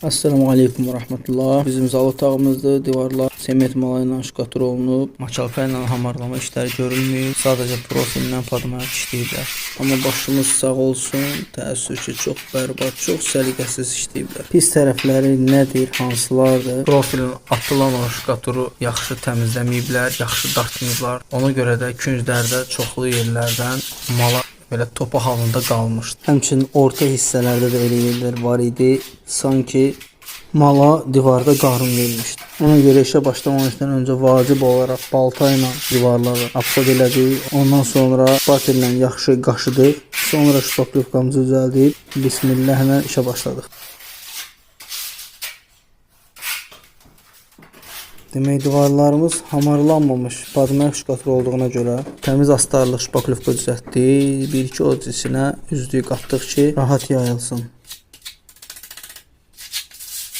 Assalamu aleykum və rəhmətullah. Bizim zal otağımızdır. Divarlar sement mala ilə şkatur olunub. Maçalka ilə hamarlama işləri görülməyib. Sadəcə profillə padmayak işləyiblər. Amma başımız sağ olsun. Təəssüf ki, çox bərbad, çox səliqəsiz işləyiblər. Pis tərəfləri nədir, hansılardır? Profilin atılan o şkaturu yaxşı təmizləməyiblər, yaxşı dartmayıblar. Ona görə də künclərdə çoxlu yerlərdən mala belə topa halında qalmışdı. Həmçinin orta hissələrdə də elə yerlər var idi. Sanki mala divarda qarın vermişdi. Ona görə işə başlamamışdan öncə vacib olaraq balta ilə divarları apsad elədik. Ondan sonra spatellə yaxşı qaşıdıq. Sonra şpaklovkamızı düzəldib bismillahlə işə başladıq. Demək, divarlarımız hamarlanmamış padmayak şkaturu olduğuna görə təmiz astarlıq şpaklovka düzəltdik. 1-2 oz içinə üzdüyü qatdıq ki, rahat yayılsın.